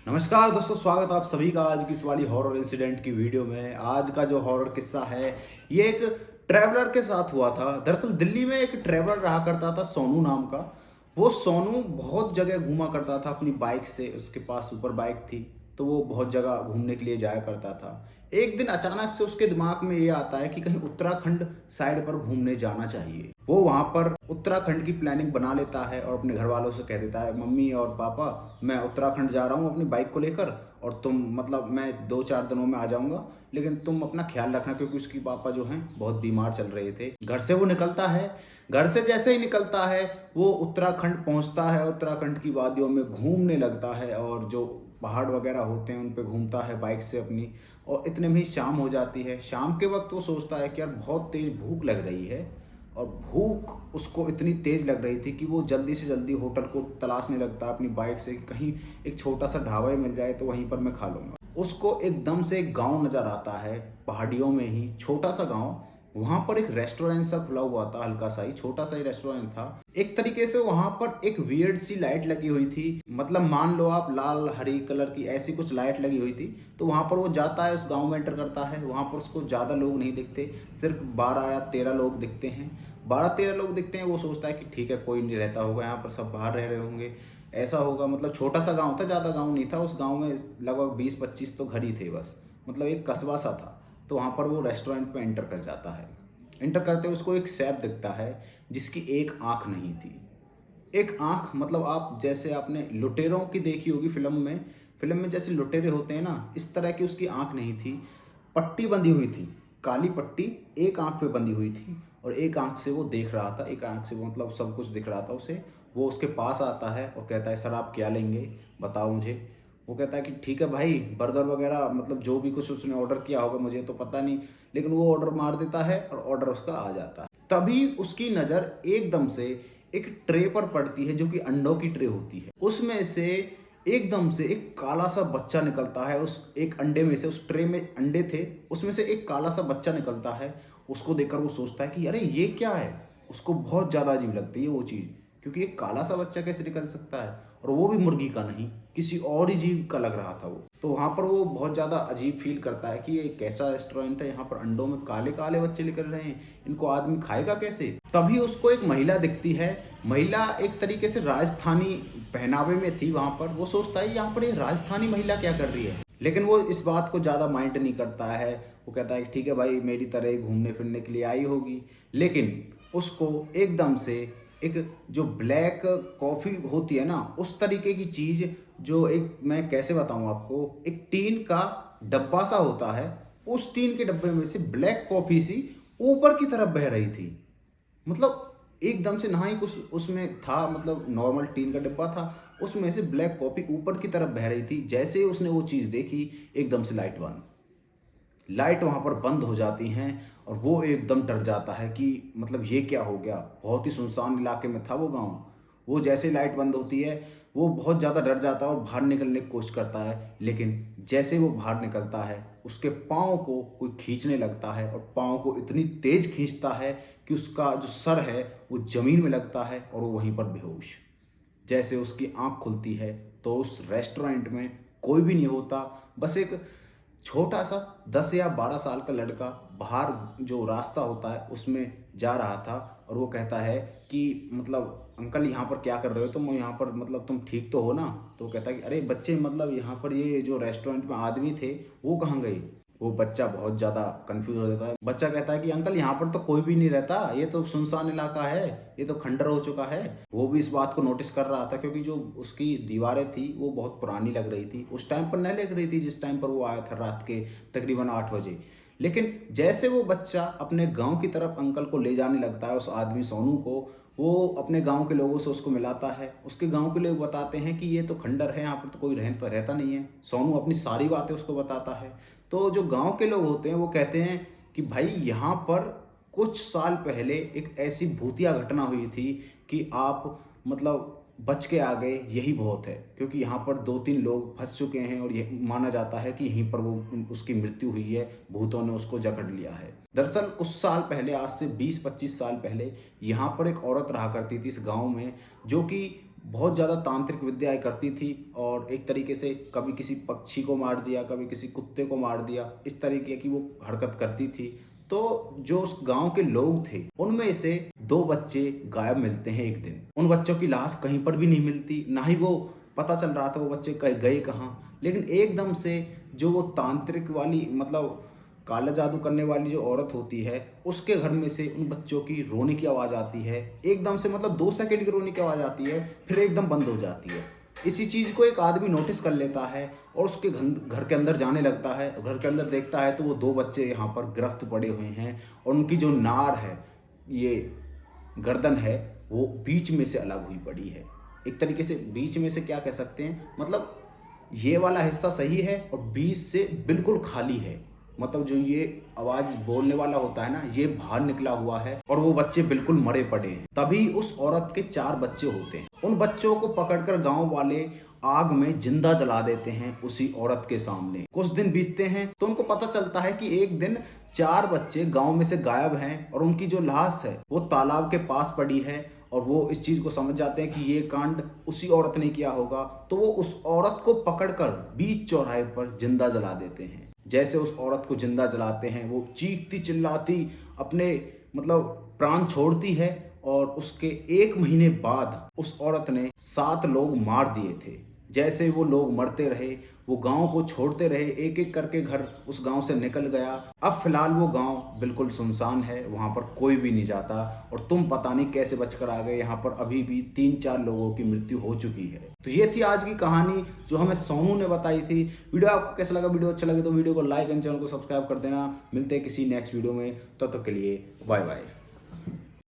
नमस्कार दोस्तों, स्वागत है आप सभी का आज की इस वाली हॉरर इंसिडेंट की वीडियो में। आज का जो हॉरर किस्सा है ये एक ट्रैवलर के साथ हुआ था। दरअसल दिल्ली में एक ट्रैवलर रहा करता था सोनू नाम का। वो सोनू बहुत जगह घूमा करता था अपनी बाइक से। उसके पास सुपर बाइक थी तो वो बहुत जगह घूमने के लिए जाया करता था। एक दिन अचानक से उसके दिमाग में ये आता है कि कहीं उत्तराखंड साइड पर घूमने जाना चाहिए। वो वहां पर उत्तराखंड की प्लानिंग बना लेता है और अपने घर वालों से कह देता है, मम्मी और पापा मैं उत्तराखंड जा रहा हूँ अपनी बाइक को लेकर, और तुम मतलब मैं 2-4 दिनों में आ जाऊंगा, लेकिन तुम अपना ख्याल रखना, क्योंकि उसकी पापा जो हैं बहुत बीमार चल रहे थे। घर से वो निकलता है। घर से जैसे ही निकलता है वो उत्तराखंड पहुंचता है। उत्तराखंड की वादियों में घूमने लगता है और जो पहाड़ वगैरह होते हैं उन पे घूमता है बाइक से अपनी। और इतने में ही शाम हो जाती है। शाम के वक्त वो सोचता है कि यार बहुत तेज भूख लग रही है, और भूख उसको इतनी तेज़ लग रही थी कि वो जल्दी से जल्दी होटल को तलाशने लगता अपनी बाइक से कि कहीं एक छोटा सा ढाबा ही मिल जाए तो वहीं पर मैं खा लूँगा। उसको एकदम से एक गांव नज़र आता है, पहाड़ियों में ही छोटा सा गांव। वहाँ पर एक रेस्टोरेंट सा खुला हुआ था, हल्का सा ही छोटा सा ही रेस्टोरेंट था। एक तरीके से वहाँ पर एक वियर्ड सी लाइट लगी हुई थी, मतलब मान लो आप लाल हरी कलर की ऐसी कुछ लाइट लगी हुई थी। तो वहाँ पर वो जाता है, उस गांव में एंटर करता है। वहाँ पर उसको ज़्यादा लोग नहीं दिखते, सिर्फ 12 या 13 लोग दिखते हैं। 12-13 लोग दिखते हैं। वो सोचता है कि ठीक है, कोई नहीं रहता होगा यहाँ पर, सब बाहर रह रहे होंगे, ऐसा होगा। मतलब छोटा सा गांव था, ज़्यादा गांव नहीं था। उस गांव में लगभग 20-25 तो घर ही थे बस, मतलब एक कस्बा सा था। तो वहाँ पर वो रेस्टोरेंट पे एंटर कर जाता है। एंटर करते हुए उसको एक शेफ दिखता है जिसकी एक आँख नहीं थी। एक आँख मतलब आप जैसे आपने लुटेरों की देखी होगी फिल्म में जैसे लुटेरे होते हैं ना, इस तरह की उसकी आँख नहीं थी। पट्टी बंधी हुई थी, काली पट्टी एक आँख पे बंधी हुई थी, और एक आँख से वो देख रहा था। एक आँख से वो मतलब सब कुछ दिख रहा था उसे। वो उसके पास आता है और कहता है, सर आप क्या लेंगे, बताओ मुझे। वो कहता है कि ठीक है भाई, बर्गर वगैरह मतलब जो भी कुछ उसने ऑर्डर किया होगा मुझे तो पता नहीं, लेकिन वो ऑर्डर मार देता है और ऑर्डर उसका आ जाता है। तभी उसकी नज़र एकदम से एक ट्रे पर पड़ती है जो कि अंडों की ट्रे होती है। उसमें से एकदम से एक काला सा बच्चा निकलता है। उस एक अंडे में से, उस ट्रे में अंडे थे, उसमें से एक काला सा बच्चा निकलता है। उसको देखकर वो सोचता है कि अरे ये क्या है। उसको बहुत ज़्यादा अजीब लगती है वो चीज़, क्योंकि एक काला सा बच्चा कैसे निकल सकता है, और वो भी मुर्गी का नहीं, किसी और ही जीव का लग रहा था वो। तो वहाँ पर वो बहुत ज़्यादा अजीब फील करता है कि ये कैसा रेस्टोरेंट है, यहाँ पर अंडों में काले काले बच्चे निकल रहे हैं, इनको आदमी खाएगा कैसे। तभी उसको एक महिला दिखती है। महिला एक तरीके से राजस्थानी पहनावे में थी। वहाँ पर वो सोचता है यहाँ पर ये राजस्थानी महिला क्या कर रही है, लेकिन वो इस बात को ज़्यादा माइंड नहीं करता है। वो कहता है कि ठीक है भाई, मेरी तरह ही घूमने फिरने के लिए आई होगी। लेकिन उसको एकदम से एक जो ब्लैक कॉफ़ी होती है ना, उस तरीके की चीज़, जो एक मैं कैसे बताऊँ आपको, एक टीन का डब्बा सा होता है, उस टीन के डब्बे में से ब्लैक कॉफ़ी सी ऊपर की तरफ बह रही थी। मतलब एकदम से ना ही कुछ उसमें था, मतलब नॉर्मल टीन का डिब्बा था, उसमें से ब्लैक कॉफ़ी ऊपर की तरफ बह रही थी। जैसे ही उसने वो चीज़ देखी, एकदम से लाइट वहाँ पर बंद हो जाती हैं, और वो एकदम डर जाता है कि मतलब ये क्या हो गया। बहुत ही सुनसान इलाके में था वो गांव। वो जैसे लाइट बंद होती है वो बहुत ज़्यादा डर जाता है और बाहर निकलने की कोशिश करता है। लेकिन जैसे वो बाहर निकलता है उसके पाँव को कोई खींचने लगता है, और पाँव को इतनी तेज खींचता है कि उसका जो सर है वो ज़मीन में लगता है और वो वहीं पर बेहोश। जैसे उसकी आंख खुलती है तो उस रेस्टोरेंट में कोई भी नहीं होता, बस एक छोटा सा 10 या 12 साल का लड़का बाहर जो रास्ता होता है उसमें जा रहा था। और वो कहता है कि मतलब अंकल यहाँ पर क्या कर रहे हो तुम, यहाँ पर मतलब तुम ठीक तो हो ना। तो वो कहता है कि अरे बच्चे, मतलब यहाँ पर ये जो रेस्टोरेंट में आदमी थे वो कहाँ गए। वो बच्चा बहुत ज़्यादा कंफ्यूज हो जाता है। बच्चा कहता है कि अंकल यहाँ पर तो कोई भी नहीं रहता, ये तो सुनसान इलाका है, ये तो खंडर हो चुका है। वो भी इस बात को नोटिस कर रहा था, क्योंकि जो उसकी दीवारें थी वो बहुत पुरानी लग रही थी। उस टाइम पर नहीं लग रही थी जिस टाइम पर वो आया था, रात के तकरीबन 8 बजे। लेकिन जैसे वो बच्चा अपने गांव की तरफ अंकल को ले जाने लगता है, उस आदमी सोनू को, वो अपने गांव के लोगों से उसको मिलाता है। उसके गांव के लोग बताते हैं कि ये तो खंडर है, यहाँ पर तो कोई रहता नहीं है। सोनू अपनी सारी बातें उसको बताता है। तो जो गांव के लोग होते हैं वो कहते हैं कि भाई यहाँ पर कुछ साल पहले एक ऐसी भूतिया घटना हुई थी कि आप मतलब बच के आ गए, यही बहुत है। क्योंकि यहाँ पर 2-3 लोग फंस चुके हैं और ये माना जाता है कि यहीं पर वो उसकी मृत्यु हुई है, भूतों ने उसको जकड़ लिया है। दरअसल कुछ साल पहले, आज से 20-25 साल पहले, यहाँ पर एक औरत रहा करती थी इस गांव में, जो कि बहुत ज़्यादा तांत्रिक विद्याएं करती थी और एक तरीके से कभी किसी पक्षी को मार दिया, कभी किसी कुत्ते को मार दिया, इस तरीके की वो हरकत करती थी। तो जो उस गांव के लोग थे उनमें से 2 बच्चे गायब मिलते हैं एक दिन। उन बच्चों की लाश कहीं पर भी नहीं मिलती, ना ही वो पता चल रहा था वो बच्चे गए कहाँ। लेकिन एकदम से जो वो तांत्रिक वाली मतलब काला जादू करने वाली जो औरत होती है उसके घर में से उन बच्चों की रोने की आवाज़ आती है। एकदम से मतलब 2 सेकंड की रोने की आवाज़ आती है, फिर एकदम बंद हो जाती है। इसी चीज़ को एक आदमी नोटिस कर लेता है और उसके घर के अंदर जाने लगता है। घर के अंदर देखता है तो वो 2 बच्चे यहाँ पर गिरफ्त पड़े हुए हैं और उनकी जो नार है, ये गर्दन है, वो बीच में से अलग हुई पड़ी है। एक तरीके से बीच में से क्या कह सकते हैं, मतलब ये वाला हिस्सा सही है और बीच से बिल्कुल खाली है। मतलब जो ये आवाज बोलने वाला होता है ना, ये बाहर निकला हुआ है और वो बच्चे बिल्कुल मरे पड़े हैं। तभी उस औरत के 4 बच्चे होते हैं। उन बच्चों को पकड़कर गांव वाले आग में जिंदा जला देते हैं उसी औरत के सामने। कुछ दिन बीतते हैं तो उनको पता चलता है कि एक दिन 4 बच्चे गांव में से गायब हैं और उनकी जो लाश है वो तालाब के पास पड़ी है। और वो इस चीज को समझ जाते हैं कि ये कांड उसी औरत ने किया होगा। तो वो उस औरत को पकड़कर बीच चौराहे पर जिंदा जला देते हैं। जैसे उस औरत को जिंदा जलाते हैं वो चीखती चिल्लाती अपने मतलब प्राण छोड़ती है। और उसके 1 महीने बाद उस औरत ने 7 लोग मार दिए थे। जैसे वो लोग मरते रहे वो गांव को छोड़ते रहे, एक एक करके घर उस गांव से निकल गया। अब फिलहाल वो गांव बिल्कुल सुनसान है, वहां पर कोई भी नहीं जाता और तुम पता नहीं कैसे बचकर आ गए। यहाँ पर अभी भी 3-4 लोगों की मृत्यु हो चुकी है। तो ये थी आज की कहानी जो हमें सोनू ने बताई थी। वीडियो आपको कैसा लगा? वीडियो अच्छा लगे तो वीडियो को लाइक एंड चैनल को सब्सक्राइब कर देना। मिलते हैं किसी नेक्स्ट वीडियो में, तब तक के लिए बाय बाय।